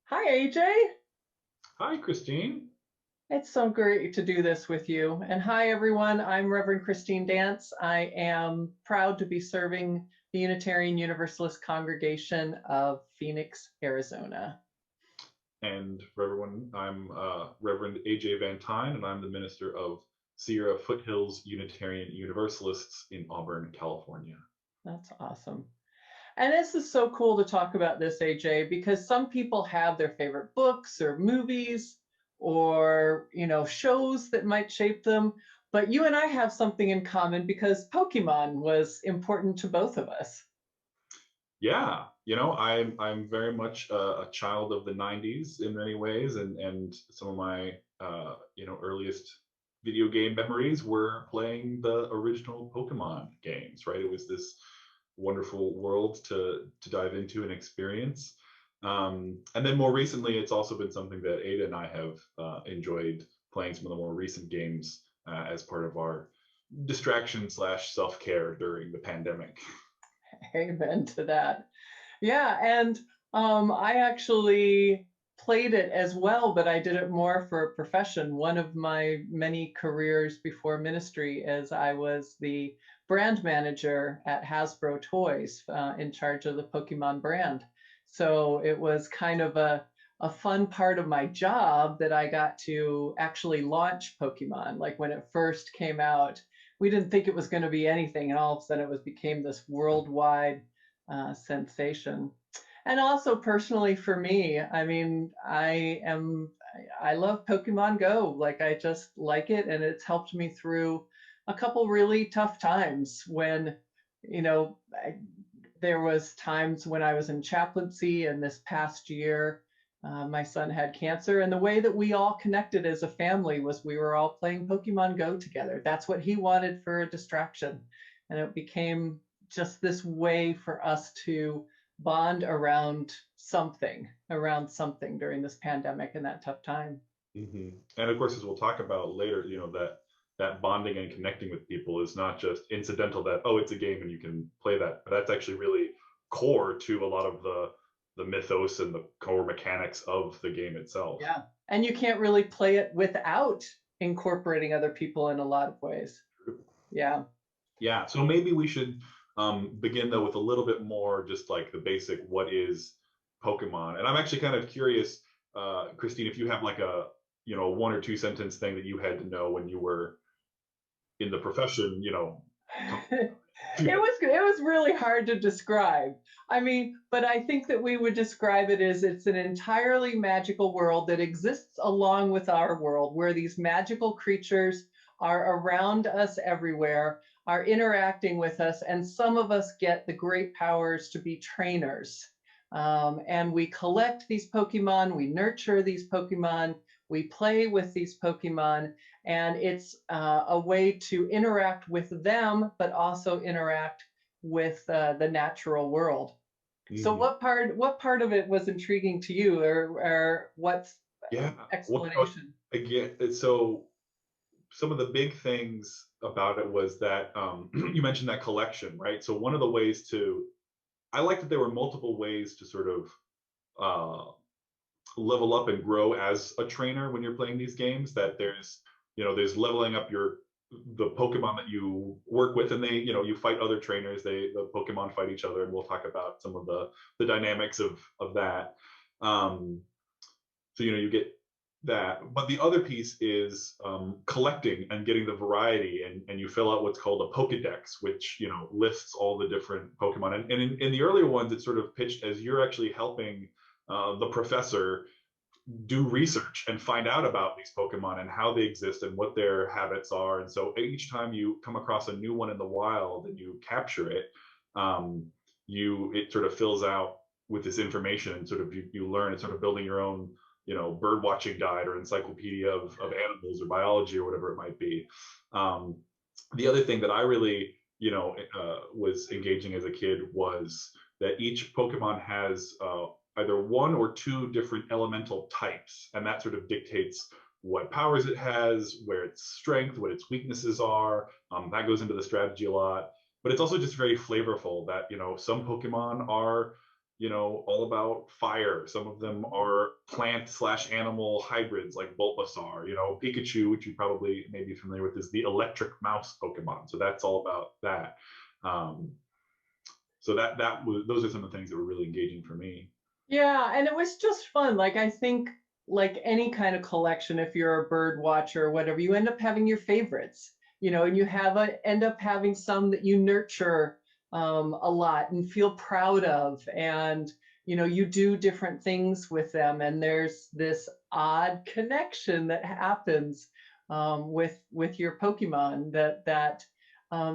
Hi, AJ. Hi, Christine. It's so great to do this with you. And hi, everyone. I'm Reverend Christine Dance. I am proud to be serving the Unitarian Universalist Congregation of Phoenix, Arizona. And for everyone, I'm Reverend AJ van Tine, and I'm the minister of Sierra Foothills Unitarian Universalists in Auburn, California. That's awesome. And this is so cool to talk about this, AJ, because some people have their favorite books or movies or, shows that might shape them. But you and I have something in common because Pokemon was important to both of us. Yeah, I'm very much a child of the '90s in many ways, and some of my earliest video game memories were playing the original Pokemon games. Right, it was this wonderful world to dive into and experience. And then more recently, it's also been something that Ada and I have enjoyed playing some of the more recent games as part of our distraction slash self care during the pandemic. Amen to that. Yeah, and I actually played it as well, but I did it more for a profession. One of my many careers before ministry is I was the brand manager at Hasbro Toys, in charge of the Pokemon brand. So it was kind of a fun part of my job that I got to actually launch Pokemon. Like when it first came out, we didn't think it was going to be anything, and all of a sudden became this worldwide sensation. And also personally for me, I mean, I love Pokemon Go. Like I just like it, and it's helped me through a couple really tough times when, you know, I, there was times when I was in chaplaincy, and this past year, my son had cancer, and the way that we all connected as a family was we were all playing Pokemon Go together. That's what he wanted for a distraction, and it became just this way for us to bond around something during this pandemic and that tough time. And of course, as we'll talk about later, that bonding and connecting with people is not just incidental that, oh, it's a game and you can play that, but that's actually really core to a lot of the mythos and the core mechanics of the game itself. Yeah. And you can't really play it without incorporating other people in a lot of ways. Yeah. Yeah, so maybe we should begin though with a little bit more just like the basic what is Pokemon. And I'm actually kind of curious, Christine, if you have like a one or two sentence thing that you had to know when you were in the profession, It was really hard to describe. I mean, but I think that we would describe it as it's an entirely magical world that exists along with our world, where these magical creatures are around us everywhere, are interacting with us, and some of us get the great powers to be trainers. And we collect these Pokemon, we nurture these Pokemon, we play with these Pokemon, and it's a way to interact with them, but also interact with the natural world. So, Mhm. what part of it was intriguing to you, or what's Yeah. Well, explanation? again, so some of the big things about it was that you mentioned that collection, right? So one of the ways I like that there were multiple ways to sort of uh, level up and grow as a trainer when you're playing these games. That there's leveling up the Pokemon that you work with, and you fight other trainers. The Pokemon fight each other, and we'll talk about some of the dynamics of that. Um, so you get that, but the other piece is collecting and getting the variety, and you fill out what's called a Pokedex, which lists all the different Pokemon. And in the earlier ones, it's sort of pitched as you're actually helping the professor do research and find out about these Pokemon and how they exist and what their habits are. And so each time you come across a new one in the wild and you capture it, um, it sort of fills out with this information, and sort of you learn. It's sort of building your own bird watching guide or encyclopedia of animals or biology or whatever it might be. Um, the other thing that I really was engaging as a kid was that each Pokemon has either one or two different elemental types, and that sort of dictates what powers it has, where its strength, what its weaknesses are. That goes into the strategy a lot, but it's also just very flavorful. That some Pokemon are all about fire. Some of them are plant slash animal hybrids like Bulbasaur. Pikachu, which you probably may be familiar with, is the electric mouse Pokemon. So that's all about that. Um, so that was those are some of the things that were really engaging for me. Yeah, and it was just fun. Like I think like any kind of collection, if you're a bird watcher or whatever, you end up having your favorites, and you end up having some that you nurture a lot and feel proud of, and you do different things with them, and there's this odd connection that happens with your Pokemon that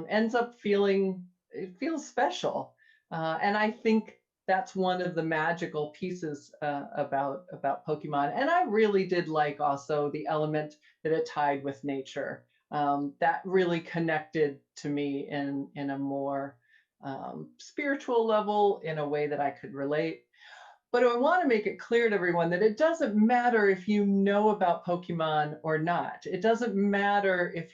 ends up feeling it feels special, and I think that's one of the magical pieces about Pokemon. And I really did like also the element that it tied with nature. That really connected to me in a more spiritual level, in a way that I could relate. But I want to make it clear to everyone that it doesn't matter if you know about Pokemon or not. It doesn't matter if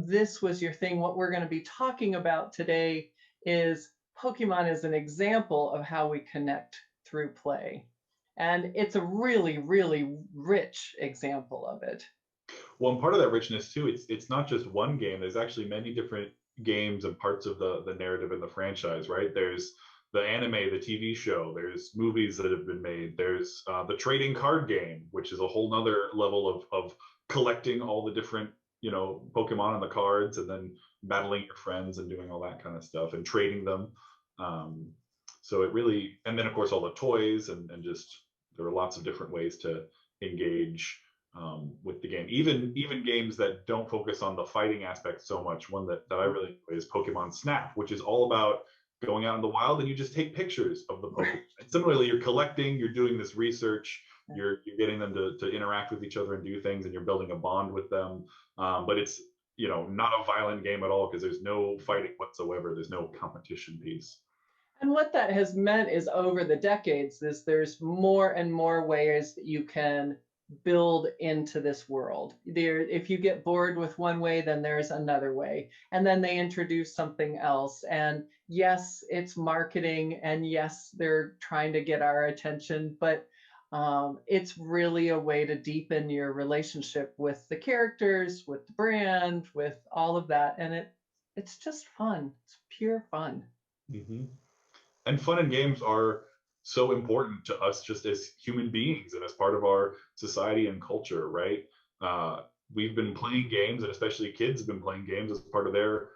this was your thing. What we're going to be talking about today is Pokemon is an example of how we connect through play. And it's a really, really rich example of it. Well, and part of that richness too, it's not just one game. There's actually many different games and parts of the narrative in the franchise, right? There's the anime, the TV show. There's movies that have been made. There's the trading card game, which is a whole nother level of collecting all the different Pokemon and the cards, and then battling your friends and doing all that kind of stuff and trading them. Um, so it really, and then of course all the toys and just there are lots of different ways to engage with the game. Even games that don't focus on the fighting aspect so much. One that I really enjoy is Pokemon Snap, which is all about going out in the wild and you just take pictures of the Pokemon. And similarly, you're collecting, you're doing this research, you're getting them to interact with each other and do things, and you're building a bond with them. But it's not a violent game at all because there's no fighting whatsoever. There's no competition piece. And what that has meant is over the decades is there's more and more ways that you can build into this world. If you get bored with one way, then there's another way. And then they introduce something else. And yes, it's marketing, and yes, they're trying to get our attention, but it's really a way to deepen your relationship with the characters, with the brand, with all of that. And it's just fun. It's pure fun. Mm-hmm. And fun and games are so important to us just as human beings and as part of our society and culture, right? We've been playing games, and especially kids have been playing games as part of their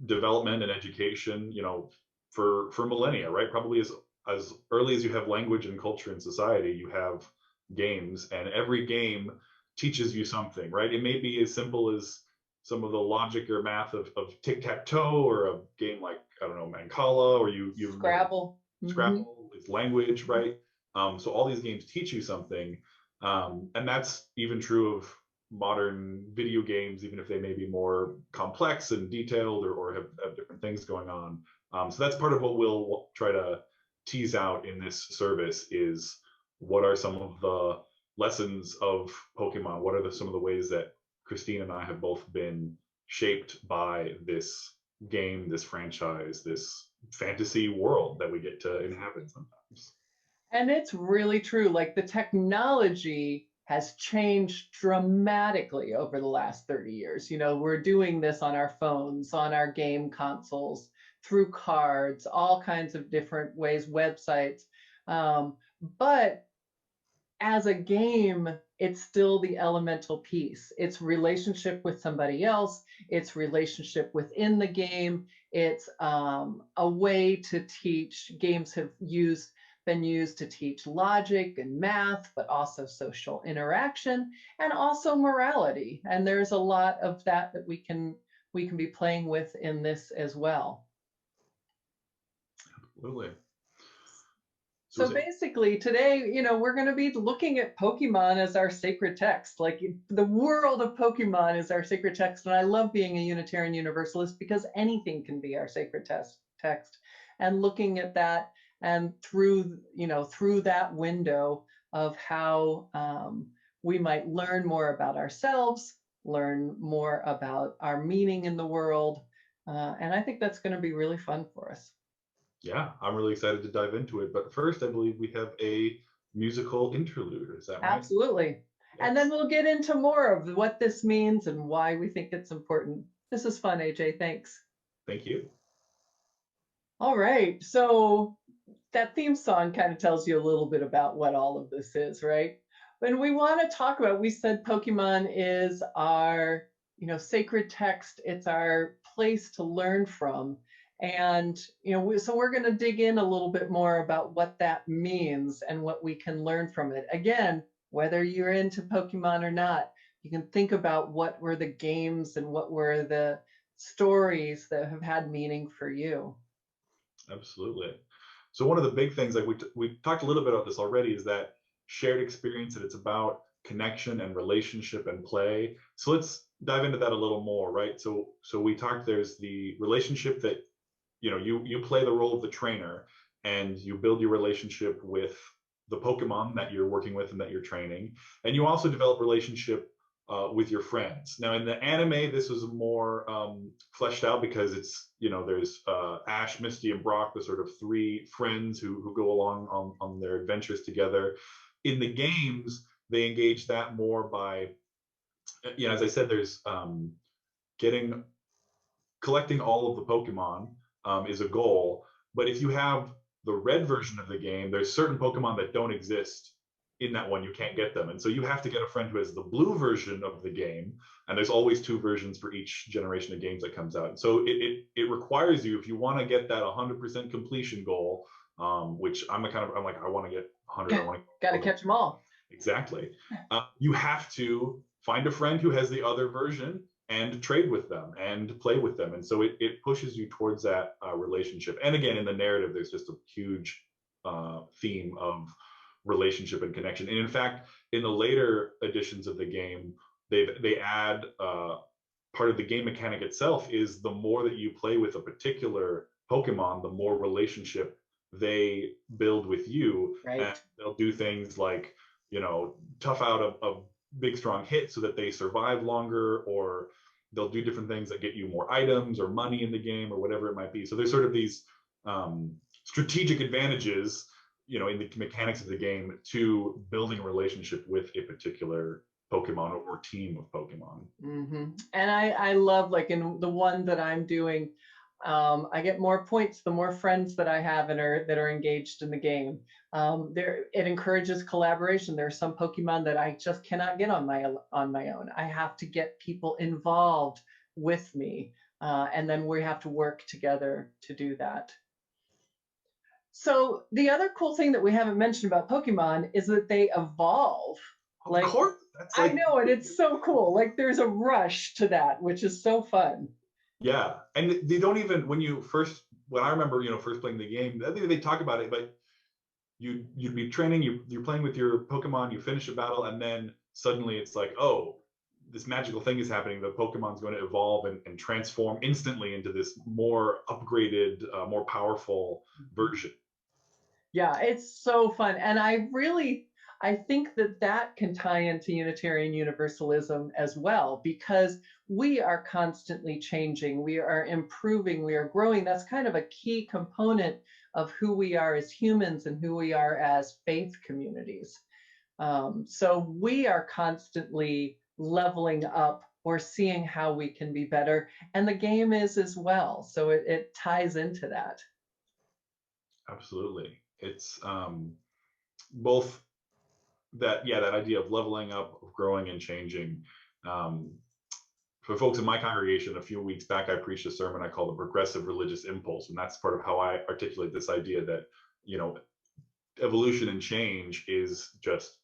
development and education, for millennia, right? Probably as early as you have language and culture in society, you have games, and every game teaches you something, right? It may be as simple as some of the logic or math of tic-tac-toe, or a game like, I don't know, Mancala, or you Scrabble. Mm-hmm. Scrabble is language, right? So all these games teach you something, and that's even true of modern video games, even if they may be more complex and detailed, or have different things going on. So that's part of what we'll try to tease out in this service is what are some of the lessons of Pokemon? What are some of the ways that Christine and I have both been shaped by this game, this franchise, this fantasy world that we get to inhabit sometimes? And it's really true. Like the technology has changed dramatically over the last 30 years. We're doing this on our phones, on our game consoles, through cards, all kinds of different ways, websites. But as a game, it's still the elemental piece. It's relationship with somebody else. It's relationship within the game. It's a way to teach. Games have been used to teach logic and math, but also social interaction and also morality. And there's a lot of that we can be playing with in this as well. Absolutely. So basically today, we're going to be looking at Pokemon as our sacred text. Like the world of Pokemon is our sacred text. And I love being a Unitarian Universalist because anything can be our sacred text. And looking at that and through that window of how we might learn more about ourselves, learn more about our meaning in the world. And I think that's going to be really fun for us. Yeah, I'm really excited to dive into it. But first, I believe we have a musical interlude. Is that right? Absolutely. And then Yes. we'll get into more of what this means and why we think it's important. This is fun, AJ. Thanks. Thank you. All right. So that theme song kind of tells you a little bit about what all of this is, right? When we want to talk about, we said Pokemon is our, sacred text. It's our place to learn from. And, so we're going to dig in a little bit more about what that means and what we can learn from it. Again, whether you're into Pokemon or not, you can think about what were the games and what were the stories that have had meaning for you. Absolutely. So one of the big things, like we talked a little bit about this already, is that shared experience, that it's about connection and relationship and play. So let's dive into that a little more, right? So we talked. There's the relationship that you play the role of the trainer, and you build your relationship with the Pokemon that you're working with and that you're training, and you also develop relationship with your friends. Now, in the anime, this was more fleshed out because there's Ash, Misty, and Brock, the sort of three friends who go along on their adventures together. In the games, they engage that more by, as I said, there's getting collecting all of the Pokemon is a goal. But if you have the red version of the game, there's certain Pokemon that don't exist in that one. You can't get them. And so you have to get a friend who has the blue version of the game. And there's always two versions for each generation of games that comes out. And so it requires you, if you want to get that 100% completion goal, which I'm like, I want to get 100. I want to Got to catch them all. exactly. You have to find a friend who has the other version and trade with them and play with them. And so it pushes you towards that relationship. And again, in the narrative, there's just a huge theme of relationship and connection. And in fact, in the later editions of the game, they add part of the game mechanic itself is the more that you play with a particular Pokemon, the more relationship they build with you. Right. And they'll do things like, tough out a big strong hit so that they survive longer, or they'll do different things that get you more items or money in the game or whatever it might be. So there's sort of these strategic advantages, in the mechanics of the game to building a relationship with a particular Pokemon or team of Pokemon. Mm-hmm. And I love, like in the one that I'm doing, I get more points the more friends that I have and that are engaged in the game. It encourages collaboration. There are some Pokemon that I just cannot get on my own. I have to get people involved with me, and then we have to work together to do that. So the other cool thing that we haven't mentioned about Pokemon is that they evolve. Of Like, course, that's I like, know it. It's so cool. Like there's a rush to that, which is so fun. yeah. And they don't even, when I remember, first playing the game, I think they talk about it, but you'd be training, you're playing with your Pokemon, you finish a battle, and then suddenly it's like, oh, this magical thing is happening. The Pokemon's going to evolve and transform instantly into this more upgraded, more powerful version. Yeah, it's so fun. And I think that that can tie into Unitarian Universalism as well, because we are constantly changing, we are improving, we are growing. That's kind of a key component of who we are as humans and who we are as faith communities. So we are constantly leveling up or seeing how we can be better. And the game is as well. So it ties into that. Absolutely. It's both that idea of leveling up, of growing and changing. Um, for folks in my congregation, a few weeks back, I preached a sermon I call the progressive religious impulse. And that's part of how I articulate this idea that, evolution and change is just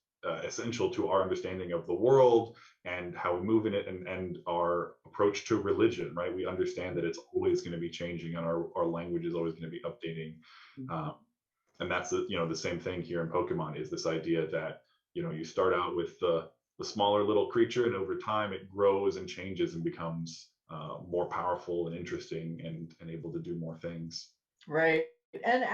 essential to our understanding of the world and how we move in it, and our approach to religion, right? We understand that it's always going to be changing, and our language is always going to be updating. Mm-hmm. And that's the same thing here in Pokemon, is this idea that, you start out with the smaller little creature, and over time it grows and changes and becomes more powerful and interesting and able to do more things. Right. And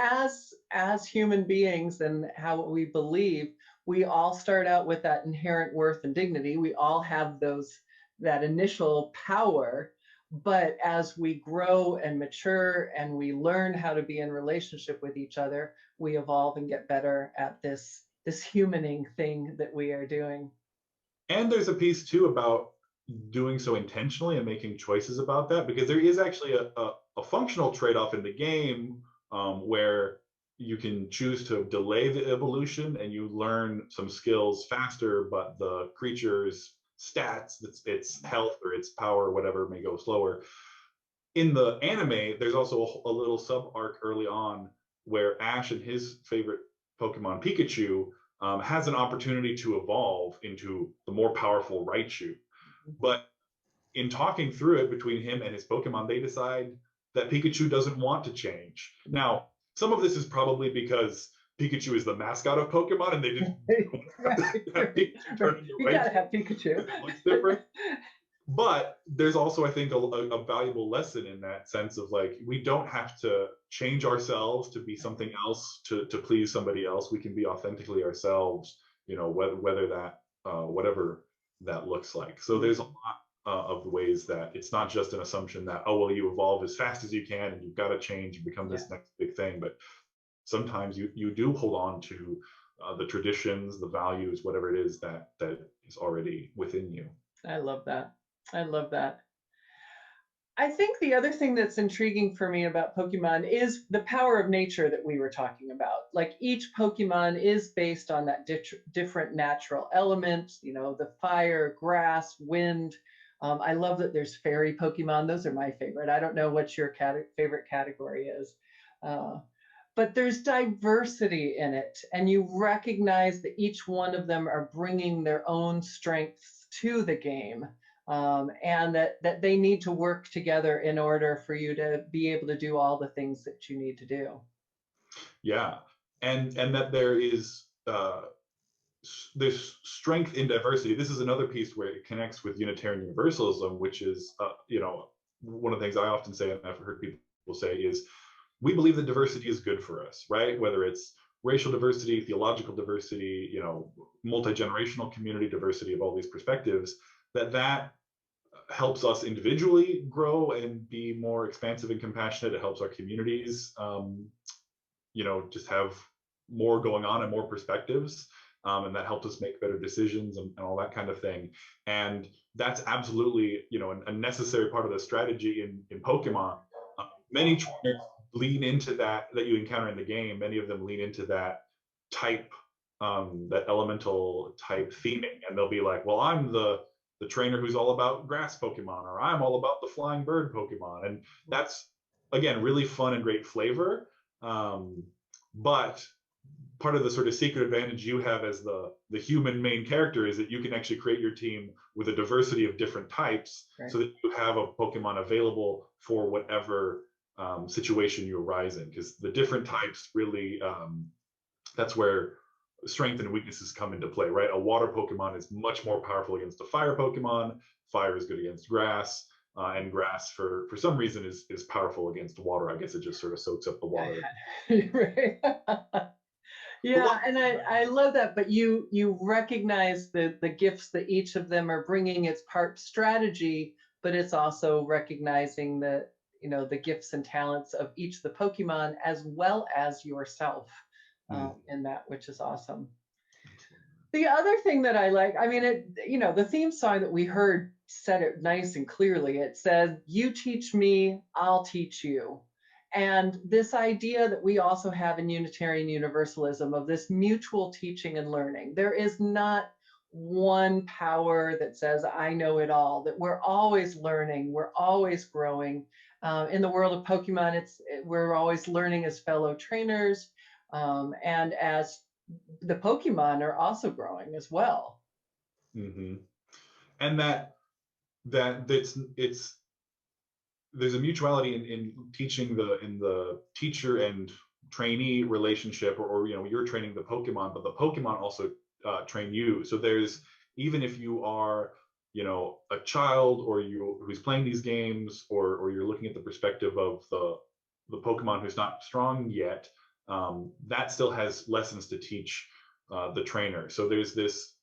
as human beings and how we believe, we all start out with that inherent worth and dignity. We all have that initial power, But as we grow and mature and we learn how to be in relationship with each other, we evolve and get better at this humaning thing that we are doing. And there's a piece too about doing so intentionally and making choices about that, because there is actually a functional trade-off in the game, where you can choose to delay the evolution and you learn some skills faster, but the creature's stats, its health or its power or whatever, may go slower. In the anime, there's also a little sub arc early on where Ash and his favorite Pokemon, Pikachu, has an opportunity to evolve into the more powerful Raichu. But in talking through it between him and his Pokemon, they decide that Pikachu doesn't want to change. Now, some of this is probably because Pikachu is the mascot of Pokemon, and they didn't have Pikachu turn into You gotta have Pikachu. It looks different. But there's also, I think, a valuable lesson in that sense of like, we don't have to change ourselves to be something else to please somebody else. We can be authentically ourselves, you know, whether that whatever that looks like. So there's a lot of ways that it's not just an assumption that, oh, well, you evolve as fast as you can and you've got to change and become this next big thing. But sometimes you do hold on to the traditions, the values, whatever it is that is already within you. I love that. I love that. I think the other thing that's intriguing for me about Pokemon is the power of nature that we were talking about. Like each Pokemon is based on that different natural elements, you know, the fire, grass, wind. I love that there's fairy Pokemon. Those are my favorite. I don't know what your favorite category is. But there's diversity in it, and you recognize that each one of them are bringing their own strengths to the game, and that they need to work together in order for you to be able to do all the things that you need to do. Yeah, and that there is there's strength in diversity. This is another piece where it connects with Unitarian Universalism, which is you know, one of the things I often say, and I've heard people say, is we believe that diversity is good for us, right? Whether it's racial diversity, theological diversity, you know, multi-generational community diversity of all these perspectives, that helps us individually grow and be more expansive and compassionate. It helps our communities, you know, just have more going on and more perspectives. And that helps us make better decisions and all that kind of thing. And that's absolutely, you know, a necessary part of the strategy in Pokemon. Many trainers lean into that you encounter in the game. Many of them lean into that type, that elemental type theming, and they'll be like, well, I'm the trainer who's all about grass Pokemon, or I'm all about the flying bird Pokemon. And that's, again, really fun and great flavor. But part of the sort of secret advantage you have as the human main character is that you can actually create your team with a diversity of different types, right, so that you have a Pokemon available for whatever situation you arise in, because the different types really, that's where strength and weaknesses come into play, right? A water Pokemon is much more powerful against a fire Pokemon. Fire is good against grass, and grass for some reason is powerful against water. I guess it just sort of soaks up the water. Right. Yeah, and I love that. But you recognize the gifts that each of them are bringing. It's part strategy, but it's also recognizing that, you know, the gifts and talents of each of the Pokemon as well as yourself, in that, which is awesome. The other thing that I like, I mean, it, you know, the theme song that we heard said it nice and clearly. It said, "You teach me, I'll teach you." And this idea that we also have in Unitarian Universalism of this mutual teaching and learning. There is not one power that says, I know it all, that we're always learning, we're always growing. In the world of Pokemon, we're always learning as fellow trainers, and as the Pokemon are also growing as well. Mm-hmm. And it's there's a mutuality in teaching in the teacher and trainee relationship, or you know, you're training the Pokemon, but the Pokemon also train you. So there's, even if you are, you know, a child, or you who's playing these games, or you're looking at the perspective of the Pokemon who's not strong yet, that still has lessons to teach the trainer. So there's this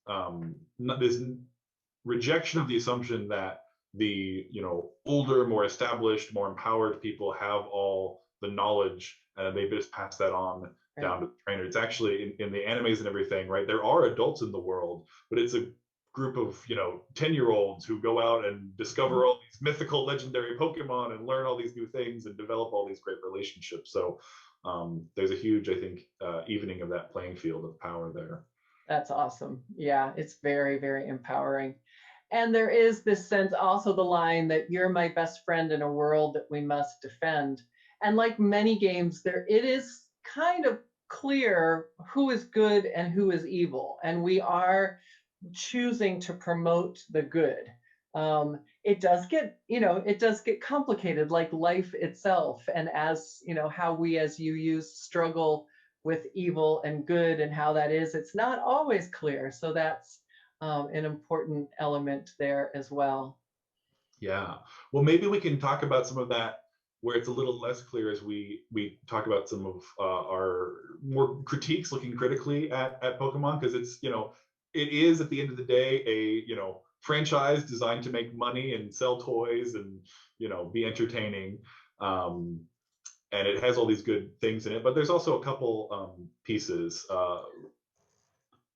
rejection of the assumption that the, older, more established, more empowered people have all the knowledge, and they just pass that on Right. down to the trainer. It's actually in the animes and everything, right? There are adults in the world, but it's a group of 10-year-olds who go out and discover all these mythical legendary Pokemon and learn all these new things and develop all these great relationships. So there's a huge, I think, evening of that playing field of power there. That's awesome. Yeah, it's very, very empowering. And there is this sense, also the line that you're my best friend in a world that we must defend. And like many games, there it is kind of clear who is good and who is evil. And we are choosing to promote the good. It does get, it does get complicated, like life itself, and as how we as UUs struggle with evil and good and how that is. It's not always clear, so that's an important element there as well. Yeah. Well, maybe we can talk about some of that where it's a little less clear as we talk about some of our more critiques, looking critically at Pokemon, because it's it is at the end of the day a franchise designed to make money and sell toys and be entertaining. And it has all these good things in it, but there's also a couple pieces.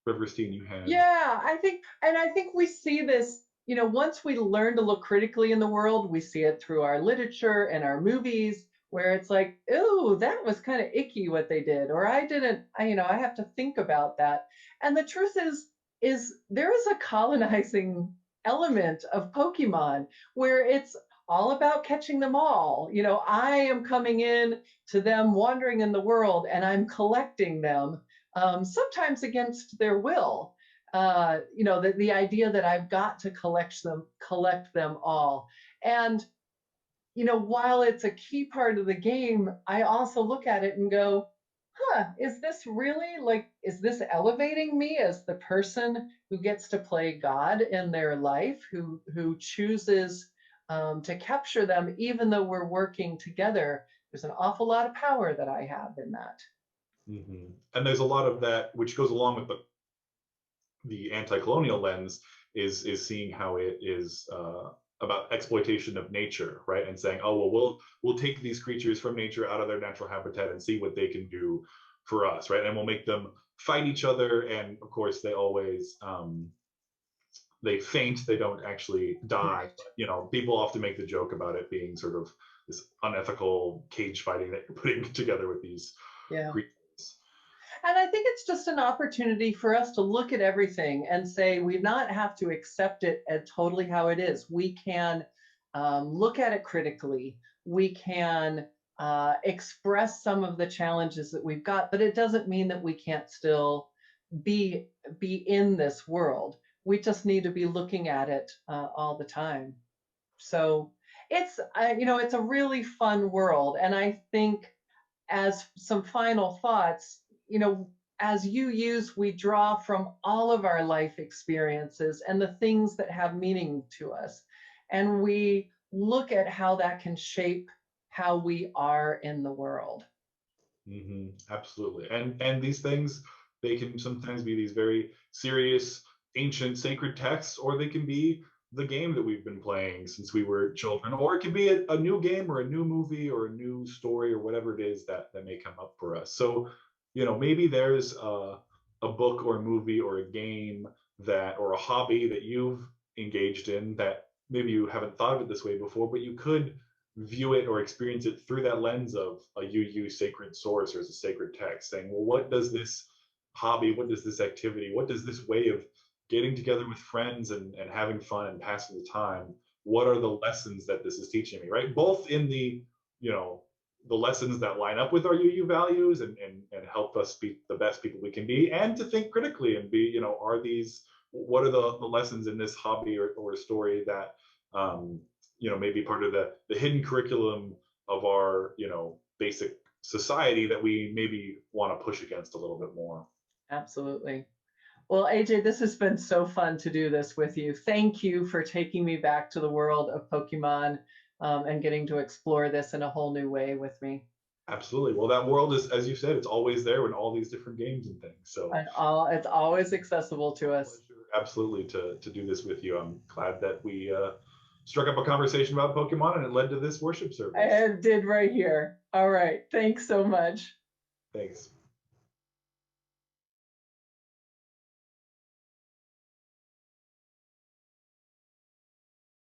Riverstein, you had. Yeah, I think we see this, once we learn to look critically in the world, we see it through our literature and our movies, where it's like, oh, that was kind of icky what they did, or I didn't, I have to think about that. And the truth is there is a colonizing element of Pokemon where it's all about catching them all. I am coming in to them wandering in the world and I'm collecting them, sometimes against their will. The idea that I've got to collect them all. And, while it's a key part of the game, I also look at it and go, is this really is this elevating me as the person who gets to play God in their life, who chooses to capture them, even though we're working together? There's an awful lot of power that I have in that. Mm-hmm. And there's a lot of that which goes along with the anti-colonial lens is seeing how it is about exploitation of nature, right? And saying, oh well, we'll take these creatures from nature out of their natural habitat and see what they can do for us, right? And we'll make them fight each other, and of course they always they faint, they don't actually die. But, people often make the joke about it being sort of this unethical cage fighting that you're putting together with these creatures. And I think it's just an opportunity for us to look at everything and say we not have to accept it as totally how it is. We can look at it critically. We can express some of the challenges that we've got, but it doesn't mean that we can't still be in this world. We just need to be looking at it all the time. So it's it's a really fun world, and I think as some final thoughts, as UUs, we draw from all of our life experiences and the things that have meaning to us. And we look at how that can shape how we are in the world. Mm-hmm. Absolutely. And these things, they can sometimes be these very serious, ancient, sacred texts, or they can be the game that we've been playing since we were children, or it could be a new game or a new movie or a new story or whatever it is that may come up for us. So, maybe there's a book or a movie or a game or a hobby that you've engaged in that maybe you haven't thought of it this way before, but you could view it or experience it through that lens of a UU sacred source or as a sacred text, saying, well, what does this hobby, what does this activity, what does this way of getting together with friends and having fun and passing the time, what are the lessons that this is teaching me, right? Both in the, the lessons that line up with our UU values and help us be the best people we can be, and to think critically and be, what are the lessons in this hobby or story that, maybe part of the hidden curriculum of our, basic society that we maybe want to push against a little bit more. Absolutely. Well, AJ, this has been so fun to do this with you. Thank you for taking me back to the world of Pokemon and getting to explore this in a whole new way with me. Absolutely. Well, that world is, as you said, it's always there in all these different games and things. So it's always accessible to us. Absolutely to do this with you. I'm glad that we struck up a conversation about Pokemon, and it led to this worship service. I did right here. All right. Thanks so much. Thanks.